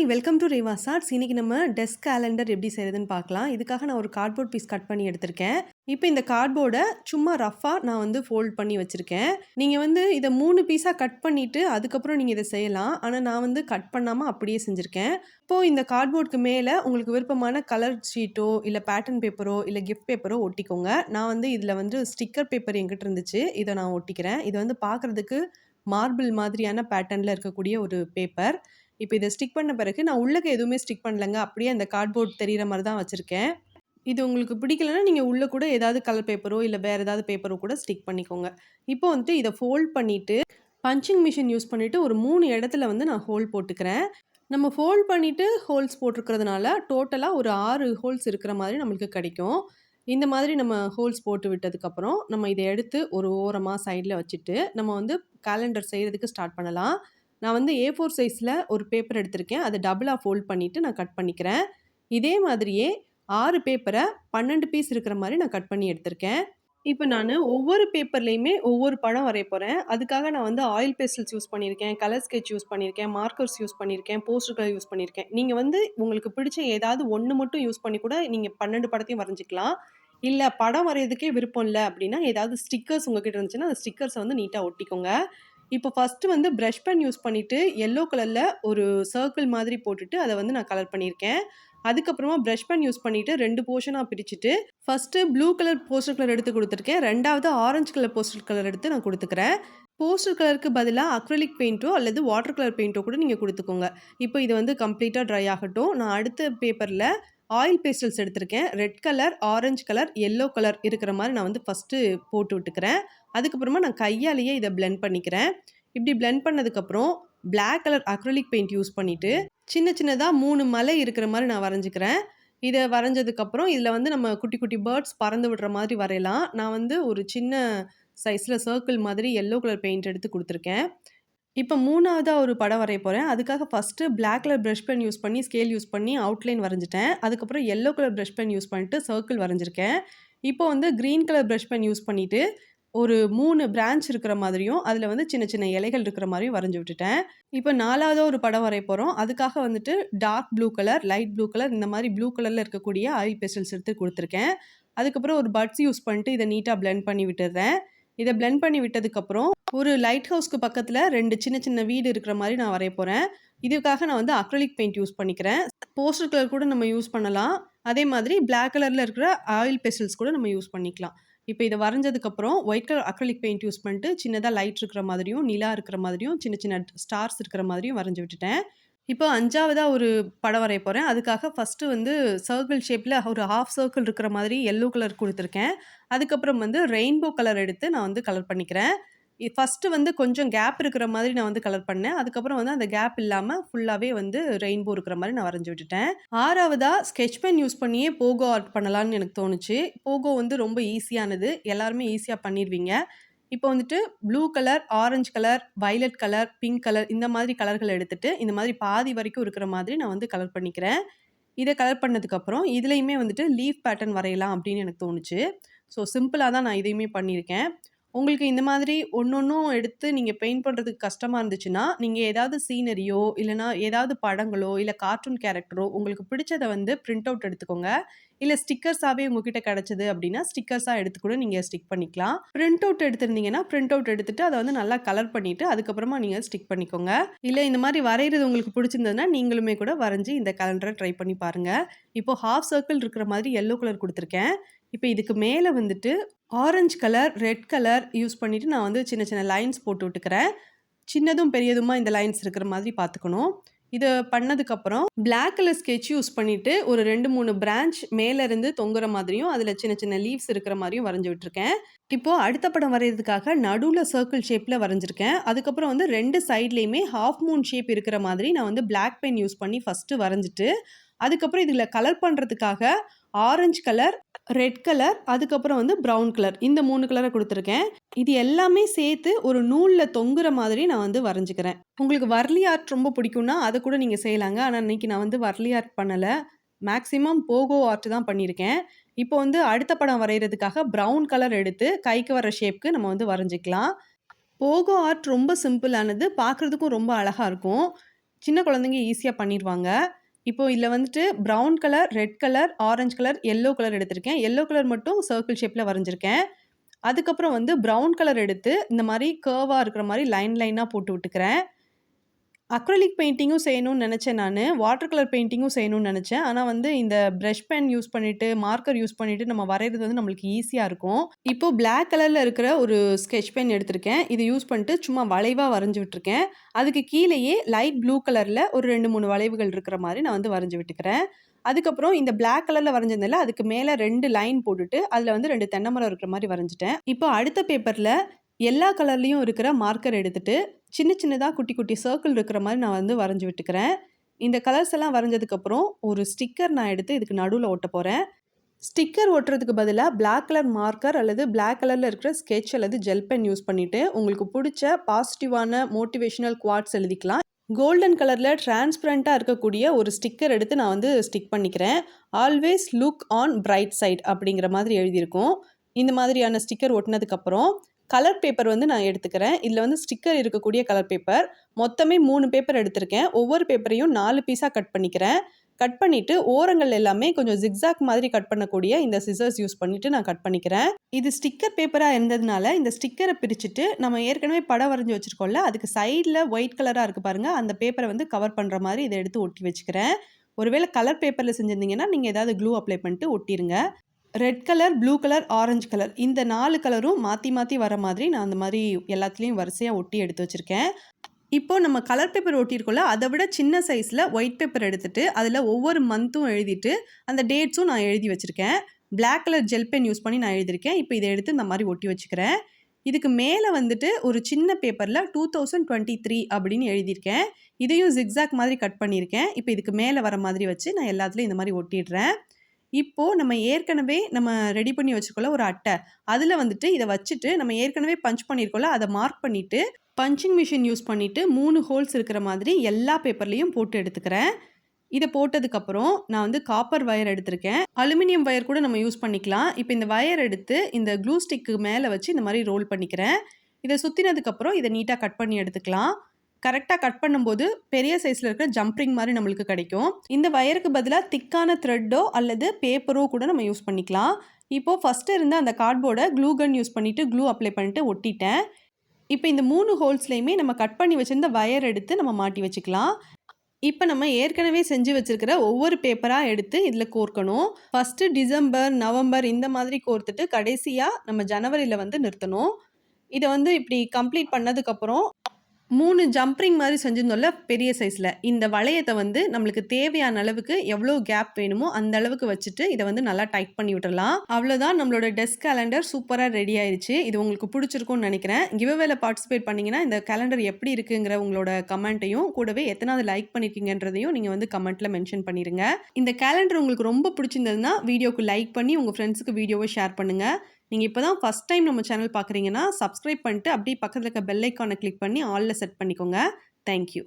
Hi welcome to Reva's arts. இன்னைக்கு நம்ம desk calendar எப்படி செய்கிறதுன்னு பார்க்கலாம். இதுக்காக நான் ஒரு கார்ட்போர்ட் பீஸ் கட் பண்ணி எடுத்திருக்கேன். இப்போ இந்த கார்ட்போர்டை சும்மா ரஃபாக நான் வந்து ஃபோல்ட் பண்ணி வச்சுருக்கேன். நீங்கள் வந்து இதை 3 பீஸாக கட் பண்ணிவிட்டு அதுக்கப்புறம் நீங்கள் இதை செய்யலாம். ஆனால் நான் வந்து கட் பண்ணாமல் அப்படியே செஞ்சுருக்கேன். இப்போது இந்த கார்ட்போர்டுக்கு மேலே உங்களுக்கு விருப்பமான கலர் ஷீட்டோ இல்லை பேட்டர்ன் பேப்பரோ இல்லை கிஃப்ட் பேப்பரோ ஒட்டிக்கோங்க. நான் வந்து இதில் வந்து ஸ்டிக்கர் பேப்பர் என்கிட்ட இருந்துச்சு, இதை நான் ஒட்டிக்கிறேன். இது வந்து பார்க்குறதுக்கு மார்பிள் மாதிரியான பேட்டர்னில் இருக்கக்கூடிய ஒரு பேப்பர். இப்போ இதை ஸ்டிக் பண்ண பிறகு நான் உள்ளக்க எதுவுமே ஸ்டிக் பண்ணலங்க. அப்படியே அந்த கார்ட்போர்ட் தெரிகிற மாதிரி தான் வச்சுருக்கேன். இது உங்களுக்கு பிடிக்கலன்னா நீங்கள் உள்ளே கூட ஏதாவது கலர் பேப்பரோ இல்லை வேறு ஏதாவது பேப்பரோ கூட ஸ்டிக் பண்ணிக்கோங்க. இப்போ வந்துட்டு இதை ஃபோல்ட் பண்ணிவிட்டு பஞ்சிங் மிஷின் யூஸ் பண்ணிவிட்டு ஒரு 3 இடத்துல வந்து நான் ஹோல் போட்டுக்கிறேன். நம்ம ஃபோல்ட் பண்ணிவிட்டு ஹோல்ஸ் போட்டிருக்கிறதுனால டோட்டலாக ஒரு 6 ஹோல்ஸ் இருக்கிற மாதிரி நம்மளுக்கு கிடைக்கும். இந்த மாதிரி நம்ம ஹோல்ஸ் போட்டு விட்டதுக்கப்புறம் நம்ம இதை எடுத்து ஒரு ஓரமாக சைடில் வச்சுட்டு நம்ம வந்து கேலண்டர் செய்கிறதுக்கு ஸ்டார்ட் பண்ணலாம். நான் வந்து A4 சைஸில் ஒரு பேப்பர் எடுத்திருக்கேன். அதை டபுளாக ஃபோல்ட் பண்ணிவிட்டு நான் கட் பண்ணிக்கிறேன். இதே மாதிரியே 6 பேப்பரை 12 பீஸ் இருக்கிற மாதிரி நான் கட் பண்ணி எடுத்திருக்கேன். இப்போ நான் ஒவ்வொரு பேப்பர்லேயுமே ஒவ்வொரு படம் வரைய போகிறேன். அதுக்காக நான் வந்து ஆயில் பென்சில்ஸ் யூஸ் பண்ணியிருக்கேன், கலர் ஸ்கெட்ச் யூஸ் பண்ணியிருக்கேன், மார்க்கர்ஸ் யூஸ் பண்ணியிருக்கேன், போஸ்டர் கலர் யூஸ் பண்ணியிருக்கேன். நீங்கள் வந்து உங்களுக்கு பிடிச்ச ஏதாவது ஒன்று மட்டும் யூஸ் பண்ணி கூட நீங்கள் 12 படத்தையும் வரைஞ்சிக்கலாம். இல்லை படம் வரைகிறதுக்கே விருப்பம் இல்லை அப்படின்னா ஏதாவது ஸ்டிக்கர்ஸ் உங்ககிட்ட இருந்துச்சுன்னா அந்த ஸ்டிக்கர்ஸை வந்து நீட்டாக ஒட்டிக்கோங்க. இப்போ ஃபஸ்ட்டு வந்து ப்ரஷ் பென் யூஸ் பண்ணிவிட்டு எல்லோ கலரில் ஒரு சர்க்கிள் மாதிரி போட்டுட்டு அதை வந்து நான் கலர் பண்ணியிருக்கேன். அதுக்கப்புறமா ப்ரஷ் பென் யூஸ் பண்ணிவிட்டு 2 போர்ஷனாக பிரிச்சுட்டு first blue colour poster colour எடுத்து கொடுத்துருக்கேன். ரெண்டாவது ஆரஞ்சு கலர் போஸ்டர் கலர் எடுத்து நான் கொடுத்துக்கிறேன். போஸ்டர் கலருக்கு பதிலாக அக்ரிலிக் பெயிண்ட்டோ அல்லது வாட்டர் கலர் பெயிண்ட்டோ கூட நீங்கள் கொடுத்துக்கோங்க. இப்போ இது வந்து கம்ப்ளீட்டாக ட்ரை ஆகட்டும். நான் அடுத்த பேப்பரில் ஆயில் பேஸ்டல்ஸ் எடுத்திருக்கேன். Red colour, orange colour, yellow colour இருக்கிற மாதிரி நான் வந்து ஃபஸ்ட்டு போட்டு விட்டுக்கிறேன். அதுக்கப்புறமா நான் கையாலேயே இதை பிளெண்ட் பண்ணிக்கிறேன். இப்படி பிளெண்ட் பண்ணதுக்கப்புறம் black colour acrylic paint use பண்ணிவிட்டு சின்ன சின்னதாக 3 மலை இருக்கிற மாதிரி நான் வரைஞ்சிக்கிறேன். இதை வரைஞ்சதுக்கப்புறம் இதில் வந்து நம்ம குட்டி குட்டி பேர்ட்ஸ் பறந்து விடுற மாதிரி வரையலாம். நான் வந்து ஒரு சின்ன சைஸில் சர்க்கிள் மாதிரி எல்லோ கலர் பெயிண்ட் எடுத்து கொடுத்துருக்கேன். இப்போ 3வதாக ஒரு படம் வரைய போகிறேன். அதுக்காக first black colour brush pen use பண்ணி ஸ்கேல் யூஸ் பண்ணி அவுட்லைன் வரைஞ்சிட்டேன். அதுக்கப்புறம் yellow colour brush pen use பண்ணிட்டு சர்க்கிள் வரைஞ்சிருக்கேன். இப்போ வந்து green colour brush pen use பண்ணிவிட்டு ஒரு 3 பிரான்ச் இருக்கிற மாதிரியும் அதில் வந்து சின்ன சின்ன இலைகள் இருக்கிற மாதிரியும் வரைஞ்சி விட்டுட்டேன். இப்போ 4வதாக ஒரு படம் வரைய போகிறோம். அதுக்காக வந்துட்டு dark blue colour, light blue colour இந்த மாதிரி ப்ளூ கலரில் இருக்கக்கூடிய ஆயில் பென்சில்ஸ் எடுத்து கொடுத்துருக்கேன். அதுக்கப்புறம் ஒரு பட்ஸ் யூஸ் பண்ணிட்டு இதை நீட்டாக பிளெண்ட் பண்ணி விட்டுடுறேன். இதை பிளெண்ட் பண்ணி விட்டதுக்கப்புறம் ஒரு லைட் ஹவுஸ்க்கு பக்கத்தில் 2 சின்ன சின்ன வீடு இருக்கிற மாதிரி நான் வரைய போகிறேன். இதுக்காக நான் வந்து அக்ரிலிக் பெயிண்ட் யூஸ் பண்ணிக்கிறேன். போஸ்டர் கலர் கூட நம்ம யூஸ் பண்ணலாம். அதே மாதிரி பிளாக் கலரில் இருக்கிற ஆயில் பென்சில்ஸ் கூட நம்ம யூஸ் பண்ணிக்கலாம். இப்போ இதை வரைஞ்சதுக்கப்புறம் white colour acrylic paint use பண்ணிட்டு சின்னதாக லைட் இருக்கிற மாதிரியும் நிலா இருக்கிற மாதிரியும் சின்ன சின்ன ஸ்டார்ஸ் இருக்கிற மாதிரியும் வரைஞ்சி விட்டுட்டேன். இப்போ 5வதாக ஒரு படம் வரைய போகிறேன். அதுக்காக ஃபஸ்ட்டு வந்து சர்க்கிள் ஷேப்பில் ஒரு ஹாஃப் சர்க்கிள் இருக்கிற மாதிரி எல்லோ கலர் கொடுத்துருக்கேன். அதுக்கப்புறம் வந்து ரெயின்போ கலர் எடுத்து நான் வந்து கலர் பண்ணிக்கிறேன். ஃபஸ்ட்டு வந்து கொஞ்சம் கேப் இருக்கிற மாதிரி நான் வந்து கலர் பண்ணேன். அதுக்கப்புறம் வந்து அந்த கேப் இல்லாமல் ஃபுல்லாகவே வந்து ரெயின்போ இருக்கிற மாதிரி நான் வரைஞ்சி விட்டுட்டேன். 6வதாக ஸ்கெட்ச் பென் யூஸ் பண்ணியே போகோ ஆர்ட் பண்ணலான்னு எனக்கு தோணுச்சு. போகோ வந்து ரொம்ப ஈஸியானது, எல்லாருமே ஈஸியாக பண்ணிடுவீங்க. இப்போ வந்துட்டு blue colour, orange colour, violet colour, pink colour இந்த மாதிரி கலர்கள் எடுத்துகிட்டு இந்த மாதிரி பாதி வரைக்கும் இருக்கிற மாதிரி நான் வந்து கலர் பண்ணிக்கிறேன். இதை கலர் பண்ணதுக்கப்புறம் இதுலேயுமே வந்துட்டு லீஃப் பேட்டர்ன் வரையலாம் அப்படின்னு எனக்கு தோணுச்சு. ஸோ சிம்பிளாக தான் நான் இதையுமே பண்ணியிருக்கேன். உங்களுக்கு இந்த மாதிரி ஒன்னொன்னும் எடுத்து நீங்கள் பெயிண்ட் பண்ணுறதுக்கு கஷ்டமாக இருந்துச்சுன்னா நீங்கள் ஏதாவது சீனரியோ இல்லைனா ஏதாவது படங்களோ இல்லை கார்ட்டூன் கேரக்டரோ உங்களுக்கு பிடிச்சதை வந்து பிரிண்ட் அவுட் எடுத்துக்கோங்க. இல்லை ஸ்டிக்கர்ஸாகவே உங்ககிட்ட கிடச்சிது அப்படின்னா ஸ்டிக்கர்ஸாக எடுத்து கூட நீங்கள் ஸ்டிக் பண்ணிக்கலாம். பிரிண்ட் அவுட் எடுத்திருந்தீங்கன்னா பிரிண்ட் அவுட் எடுத்துகிட்டு அதை வந்து நல்லா கலர் பண்ணிவிட்டு அதுக்கப்புறமா நீங்கள் ஸ்டிக் பண்ணிக்கோங்க. இல்லை இந்த மாதிரி வரைகிறது உங்களுக்கு பிடிச்சிருந்ததுன்னா நீங்களுமே கூட வரைஞ்சி இந்த கேலண்டரை ட்ரை பண்ணி பாருங்கள். இப்போது ஹாஃப் சர்க்கிள் இருக்கிற மாதிரி எல்லோ கலர் கொடுத்துருக்கேன். இப்போ இதுக்கு மேலே வந்துட்டு orange colour, red colour use பண்ணிவிட்டு நான் வந்து சின்ன சின்ன லைன்ஸ் போட்டு விட்டுக்கிறேன். சின்னதும் பெரியதுமா இந்த லைன்ஸ் இருக்கிற மாதிரி பார்த்துக்கணும். இதை பண்ணதுக்கப்புறம் பிளாக் கலர் ஸ்கெட்ச் யூஸ் பண்ணிவிட்டு ஒரு 2-3 பிரான்ச் மேலேருந்து தொங்குற மாதிரியும் அதில் சின்ன சின்ன லீவ்ஸ் இருக்கிற மாதிரியும் வரைஞ்சி விட்டுருக்கேன். இப்போது அடுத்த படம் வரைகிறதுக்காக நடுவில் சர்க்கிள் ஷேப்பில் வரைஞ்சிருக்கேன். அதுக்கப்புறம் வந்து 2 சைட்லேயுமே ஹாஃப் மூன் ஷேப் இருக்கிற மாதிரி நான் வந்து பிளாக் பென் யூஸ் பண்ணி ஃபஸ்ட்டு வரைஞ்சிட்டு அதுக்கப்புறம் இதில் கலர் பண்ணுறதுக்காக ஆரஞ்சு கலர், ரெட் கலர், அதுக்கப்புறம் வந்து ப்ரௌன் கலர் இந்த 3 கலரை கொடுத்துருக்கேன். இது எல்லாமே சேர்த்து ஒரு நூலில் தொங்குற மாதிரி நான் வந்து வரைஞ்சிக்கிறேன். உங்களுக்கு வர்லி ஆர்ட் ரொம்ப பிடிக்கும்னா அதை கூட நீங்கள் செய்யலாங்க. ஆனால் இன்றைக்கி நான் வந்து வர்லி ஆர்ட் பண்ணலை, மேக்ஸிமம் போகோ ஆர்ட் தான் பண்ணியிருக்கேன். இப்போ வந்து அடுத்த படம் வரைகிறதுக்காக ப்ரௌன் கலர் எடுத்து கைக்கு வர ஷேப்க்கு நம்ம வந்து வரைஞ்சிக்கலாம். போகோ ஆர்ட் ரொம்ப சிம்பிளானது, பார்க்குறதுக்கும் ரொம்ப அழகாக இருக்கும். சின்ன குழந்தைங்க ஈஸியா பண்ணிருவாங்க. இப்போ இதுல வந்துட்டு brown colour, red colour, orange colour, yellow colour எடுத்திருக்கேன். எல்லோ கலர் மட்டும் சர்க்கிள் ஷேப்ல வரைஞ்சிருக்கேன். அதுக்கப்புறம் வந்து ப்ரவுன் கலர் எடுத்து இந்த மாரி கர்வா இருக்கிற மாரி லைன் லைனா போட்டு விட்டுக்கிறேன். அக்ரிலிக் பெயிண்டிங்கும் செய்யணும்னு நெனச்சேன் நானு. வாட்டர் கலர் பெயிண்டிங்கும் செய்யணும்னு நெனச்சேன். ஆனா வந்து இந்த பிரஷ் பென் யூஸ் பண்ணிட்டு, மார்க்கர் யூஸ் பண்ணிட்டு நம்ம வரையறது வந்து நம்மளுக்கு ஈஸியா இருக்கும். இப்போ பிளாக் கலர்ல இருக்கிற ஒரு ஸ்கெட்ச் பென் எடுத்திருக்கேன். இத யூஸ் பண்ணிட்டு சும்மா வளைவா வரைஞ்சு விட்டுருக்கேன். அதுக்கு கீழயே லைட் ப்ளூ கலர்ல ஒரு 2, 3 வளைவுகள் இருக்கிற மாரி நான் வந்து வரைஞ்சு விட்டுக்கிறேன். அதுக்கப்புறம் இந்த பிளாக் கலர்ல வரைஞ்சிருந்தேன்ல, அதுக்கு மேல 2 லைன் போட்டுட்டு, அதுல வந்து 2 தென்னை மரம் இருக்கிற மாரி வரைஞ்சுட்டேன். இப்போ அடுத்த பேப்பர்ல எல்லா கலர்லயும் இருக்கிற மார்க்கர் எடுத்துட்டு, சின்ன சின்னதா குட்டி குட்டி சர்க்கிள் இருக்கிற மாரி நான் வந்து வரைஞ்சு விட்டுக்கிறேன். இந்த கலர்ஸ் எல்லாம் வரைஞ்சதுக்கப்புறம், ஒரு ஸ்டிக்கர் நான் எடுத்து இதுக்கு நடுவுல ஒட்டப் போறேன். ஸ்டிக்கர் ஒட்டுறதுக்கு பதிலா பிளாக் கலர் மார்க்கர் அல்லது பிளாக் கலர்ல இருக்கிற ஸ்கெட்ச் அல்லது ஜெல் பென் யூஸ் பண்ணிட்டு, உங்களுக்கு புடிச்ச பாசிட்டிவான மோட்டிவேஷனல் குவாட்ஸ் எழுதிக்கலாம். கோல்டன் கலர்ல டிரான்ஸ்பரண்டா இருக்கக்கூடிய ஒரு ஸ்டிக்கர் எடுத்து நான் வந்து ஸ்டிக் பண்ணிக்கிறேன். Always look on bright side அப்படிங்கிற மாதிரி எழுதியிருக்கும். இந்த மாதிரியான ஸ்டிக்கர் ஒட்டுனதுக்கப்புறம், கலர் பேப்பர் வந்து நான் எடுத்துக்கிறேன். இதுல வந்து ஸ்டிக்கர் இருக்கக்கூடிய கலர் பேப்பர். மொத்தமே 3 பேப்பர் எடுத்திருக்கேன். ஒவ்வொரு பேப்பரையும் 4 பீஸா கட் பண்ணிக்கிறேன். கட் பண்ணிட்டு ஓரங்கள் எல்லாமே கொஞ்சம் ஜிக்ஸாக் மாதிரி கட் பண்ணக்கூடிய இந்த சிசர்ஸ் யூஸ் பண்ணிட்டு நான் கட் பண்ணிக்கிறேன். இது ஸ்டிக்கர் பேப்பரா இருந்ததுனால இந்த ஸ்டிக்கரை பிரிச்சுட்டு நம்ம ஏற்கனவே படம் வரைஞ்சு வச்சிருக்கோம்ல, அதுக்கு சைடில் ஒயிட் கலரா இருக்கு பாருங்க, அந்த பேப்பரை வந்து கவர் பண்ற மாதிரி இதை எடுத்து ஒட்டி வச்சுக்கிறேன். ஒருவேளை கலர் பேப்பர்ல செஞ்சிருந்தீங்கன்னா நீங்க ஏதாவது க்ளூ அப்ளை பண்ணிட்டு ஒட்டிருங்க. Red colour, blue colour, orange colour இந்த 4 கலரும் மாத்தி மாத்தி வர மாதிரி நான் அந்த மாதிரி எல்லாத்துலயும் வரிசையா ஒட்டி எடுத்து வச்சிருக்கேன். இப்போ நம்ம கலர் பேப்பர் ஒட்டியிருக்கோம்ல, அதை விட சின்ன சைஸில் ஒயிட் பேப்பர் எடுத்துட்டு, அதில் ஒவ்வொரு மந்த்தும் எழுதிட்டு, அந்த டேட்ஸும் நான் எழுதி வச்சுருக்கேன். Black colour gel pen use பண்ணி நான் எழுதியிருக்கேன். இப்போ இதை எடுத்து இந்த மாதிரி ஒட்டி வச்சுக்கிறேன். இதுக்கு மேலே வந்துட்டு ஒரு சின்ன பேப்பரில் 2023 அப்படின்னு எழுதியிருக்கேன். இதையும் ஜிக்ஸாக் மாதிரி கட் பண்ணியிருக்கேன். இப்போ இதுக்கு மேலே வர மாதிரி வச்சு நான் எல்லாத்துலேயும் இந்த மாதிரி ஒட்டிடுறேன். இப்போ நம்ம ஏற்கனவே ரெடி பண்ணி வச்சுருக்கோம்ல ஒரு அட்டை, அதில் வந்துட்டு இதை வச்சுட்டு நம்ம ஏற்கனவே பஞ்ச் பண்ணியிருக்கோம்ல, அதை மார்க் பண்ணிவிட்டு பஞ்சிங் மிஷின் யூஸ் பண்ணிவிட்டு 3 ஹோல்ஸ் இருக்கிற மாதிரி எல்லா பேப்பர்லேயும் போட்டு எடுத்துக்கிறேன். இதை போட்டதுக்கப்புறம் நான் வந்து காப்பர் வயர் எடுத்திருக்கேன். அலுமினியம் வயர் கூட நம்ம யூஸ் பண்ணிக்கலாம். இப்போ இந்த வயர் எடுத்து இந்த க்ளூ ஸ்டிக்கு மேலே வச்சு இந்த மாதிரி ரோல் பண்ணிக்கிறேன். இதை சுற்றினதுக்கப்புறம் இதை நீட்டாக கட் பண்ணி எடுத்துக்கலாம். கரெக்டாக கட் பண்ணும்போது பெரிய சைஸில் இருக்கிற ஜம்ப்ரிங் மாதிரி நம்மளுக்கு கிடைக்கும். இந்த வயருக்கு பதிலாக திக்கான த்ரெட்டோ அல்லது பேப்பரோ கூட நம்ம யூஸ் பண்ணிக்கலாம். இப்போது ஃபஸ்ட்டு இருந்த அந்த கார்ட்போர்டை க்ளூ கன் யூஸ் பண்ணிவிட்டு க்ளூ அப்ளை பண்ணிட்டு ஒட்டிட்டேன். இப்போ இந்த 3 ஹோல்ஸ்லையுமே நம்ம கட் பண்ணி வச்சிருந்த வயர் எடுத்து நம்ம மாட்டி வச்சுக்கலாம். இப்போ நம்ம ஏற்கனவே செஞ்சு வச்சிருக்கிற ஒவ்வொரு பேப்பராக எடுத்து இதில் கோர்க்கணும். ஃபஸ்ட்டு டிசம்பர், நவம்பர் இந்த மாதிரி கோர்த்துட்டு கடைசியாக நம்ம ஜனவரியில் வந்து நிறுத்தணும். இதை வந்து இப்படி கம்ப்ளீட் பண்ணதுக்கப்புறம் 3 ஜம்ப்ரிங் மாதிரி செஞ்சிருந்தோம்ல பெரிய சைஸில், இந்த வளையத்தை வந்து நம்மளுக்கு தேவையான அளவுக்கு எவ்வளோ கேப் வேணுமோ அந்த அளவுக்கு வச்சுட்டு இதை வந்து நல்லா டைட் பண்ணி விட்டுறலாம். அவ்வளோதான், நம்மளோட டெஸ்க் கேலண்டர் சூப்பராக ரெடி ஆயிடுச்சு. இது உங்களுக்கு பிடிச்சிருக்கும்னு நினைக்கிறேன். கிவ்அவேல பார்ட்டிசிபேட் பண்ணிங்கன்னா இந்த கேலண்டர் எப்படி இருக்குங்கிற உங்களோட கமெண்ட்டையும் கூடவே எத்தனாவது லைக் பண்ணியிருக்கீங்கன்றதையும் நீங்கள் வந்து கமெண்ட்டில் மென்ஷன் பண்ணிடுங்க. இந்த கேலண்டர் உங்களுக்கு ரொம்ப பிடிச்சிருந்ததுன்னா வீடியோக்கு லைக் பண்ணி உங்கள் ஃப்ரெண்ட்ஸுக்கு வீடியோவை ஷேர் பண்ணுங்கள். நீங்கள் இப்போ தான் ஃபஸ்ட் டைம் நம்ம சேனல் பார்க்குறீங்கன்னா சப்ஸ்கிரைப் பண்ணிட்டு அப்படியே பக்கத்தில் இருக்க பெல் ஐக்கானை கிளிக் பண்ணி ஆல்ல செட் பண்ணிக்கோங்க. தேங்க்யூ.